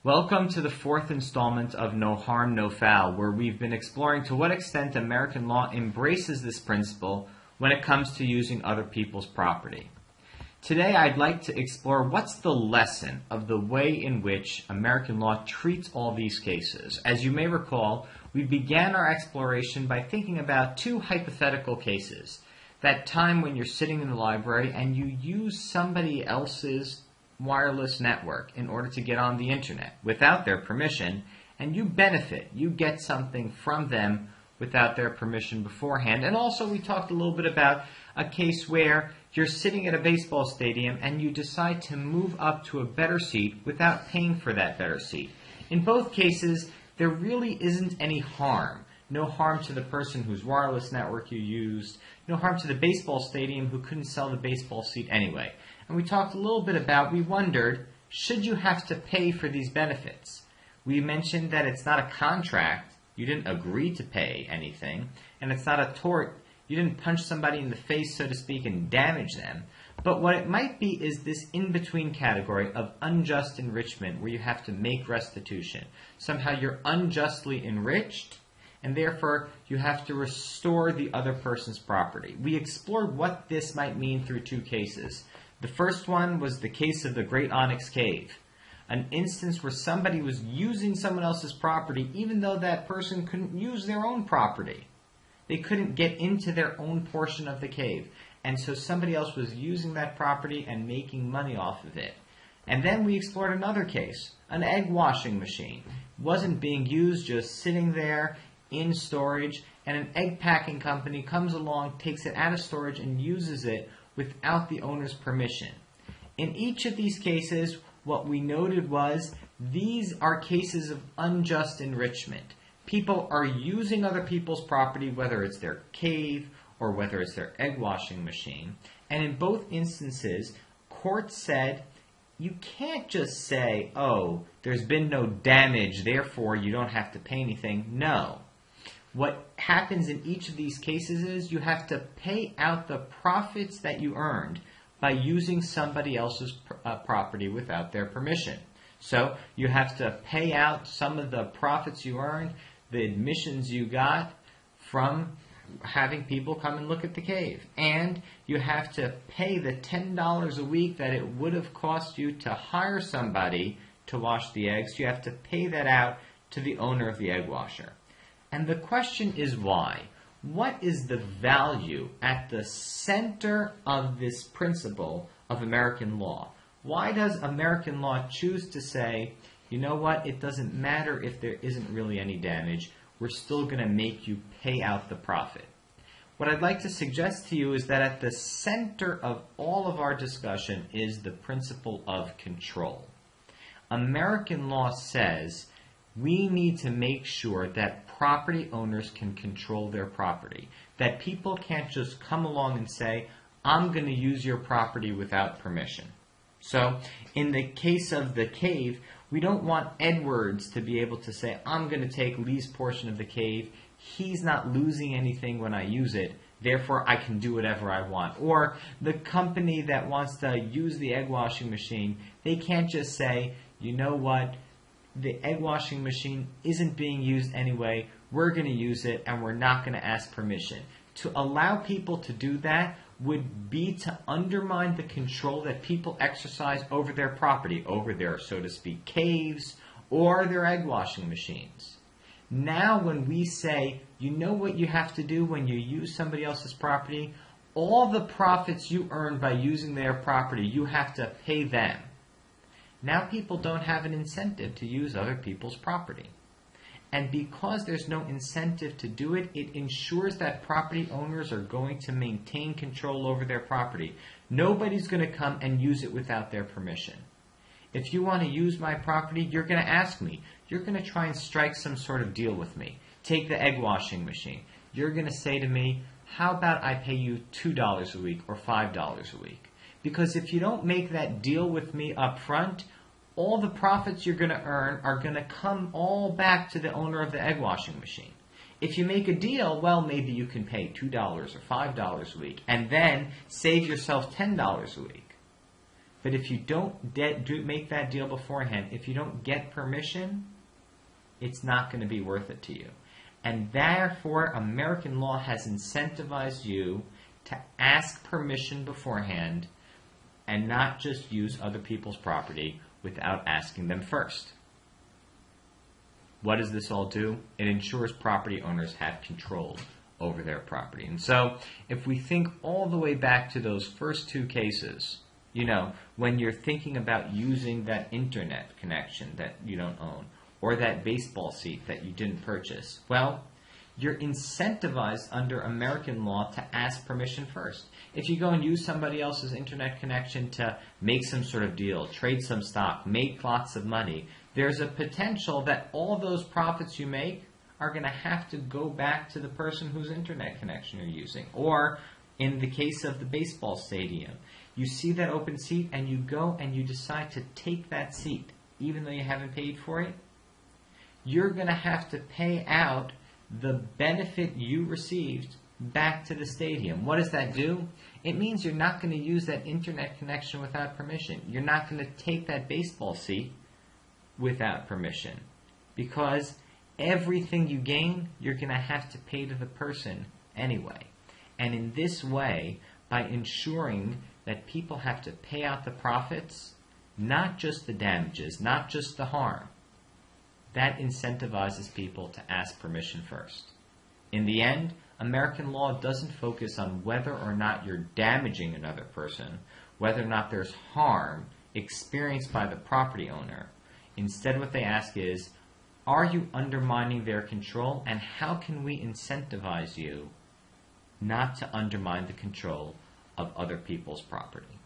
Welcome to the fourth installment of No Harm, No Foul, where we've been exploring to what extent American law embraces this principle when it comes to using other people's property. Today I'd like to explore what's the lesson of the way in which American law treats all these cases. As you may recall, we began our exploration by thinking about two hypothetical cases. That time when you're sitting in the library and you use somebody else's wireless network in order to get on the internet without their permission, and you benefit. You get something from them without their permission beforehand. And also we talked a little bit about a case where you're sitting at a baseball stadium and you decide to move up to a better seat without paying for that better seat. In both cases, there really isn't any harm. No harm to the person whose wireless network you used. No harm to the baseball stadium who couldn't sell the baseball seat anyway. And we talked a little bit about, we wondered, should you have to pay for these benefits? We mentioned that it's not a contract. You didn't agree to pay anything. And it's not a tort. You didn't punch somebody in the face, so to speak, and damage them. But what it might be is this in-between category of unjust enrichment where you have to make restitution. Somehow you're unjustly enriched, and therefore you have to restore the other person's property. We explored what this might mean through two cases. The first one was the case of the Great Onyx Cave, an instance where somebody was using someone else's property even though that person couldn't use their own property. They couldn't get into their own portion of the cave, and so somebody else was using that property and making money off of it. And then we explored another case, an egg washing machine. It wasn't being used, just sitting there in storage, and an egg packing company comes along, takes it out of storage, and uses it without the owner's permission. In each of these cases, what we noted was these are cases of unjust enrichment. People are using other people's property, whether it's their cave or whether it's their egg washing machine. And in both instances, courts said, you can't just say, oh, there's been no damage, therefore you don't have to pay anything. No. What happens in each of these cases is you have to pay out the profits that you earned by using somebody else's property without their permission. So you have to pay out some of the profits you earned, the admissions you got from having people come and look at the cave. And you have to pay the $10 a week that it would have cost you to hire somebody to wash the eggs. You have to pay that out to the owner of the egg washer. And the question is why? What is the value at the center of this principle of American law? Why does American law choose to say, you know what, it doesn't matter if there isn't really any damage, we're still going to make you pay out the profit? What I'd like to suggest to you is that at the center of all of our discussion is the principle of control. American law says we need to make sure that property owners can control their property, that people can't just come along and say, I'm going to use your property without permission. So, in the case of the cave, we don't want Edwards to be able to say, I'm going to take Lee's portion of the cave, he's not losing anything when I use it, therefore I can do whatever I want. Or the company that wants to use the egg washing machine, they can't just say, you know what, the egg washing machine isn't being used anyway, we're going to use it and we're not going to ask permission. To allow people to do that would be to undermine the control that people exercise over their property, over their, so to speak, caves or their egg washing machines. Now when we say, you know what you have to do when you use somebody else's property? All the profits you earn by using their property, you have to pay them. Now people don't have an incentive to use other people's property. And because there's no incentive to do it, it ensures that property owners are going to maintain control over their property. Nobody's going to come and use it without their permission. If you want to use my property, you're going to ask me. You're going to try and strike some sort of deal with me. Take the egg washing machine. You're going to say to me, how about I pay you $2 a week or $5 a week? Because if you don't make that deal with me up front, all the profits you're going to earn are going to come all back to the owner of the egg washing machine. If you make a deal, well, maybe you can pay $2 or $5 a week and then save yourself $10 a week. But if you don't make that deal beforehand, if you don't get permission, it's not going to be worth it to you. And therefore, American law has incentivized you to ask permission beforehand and not just use other people's property without asking them first. What does this all do? It ensures property owners have control over their property. And so, if we think all the way back to those first two cases, when you're thinking about using that internet connection that you don't own, or that baseball seat that you didn't purchase, well, you're incentivized under American law to ask permission first. If you go and use somebody else's internet connection to make some sort of deal, trade some stock, make lots of money, there's a potential that all those profits you make are going to have to go back to the person whose internet connection you're using. Or, in the case of the baseball stadium, you see that open seat and you go and you decide to take that seat, even though you haven't paid for it. You're going to have to pay out the benefit you received back to the stadium. What does that do? It means you're not going to use that internet connection without permission. You're not going to take that baseball seat without permission. Because everything you gain, you're going to have to pay to the person anyway. And in this way, by ensuring that people have to pay out the profits, not just the damages, not just the harm, that incentivizes people to ask permission first. In the end, American law doesn't focus on whether or not you're damaging another person, whether or not there's harm experienced by the property owner. Instead, what they ask is, are you undermining their control, and how can we incentivize you not to undermine the control of other people's property?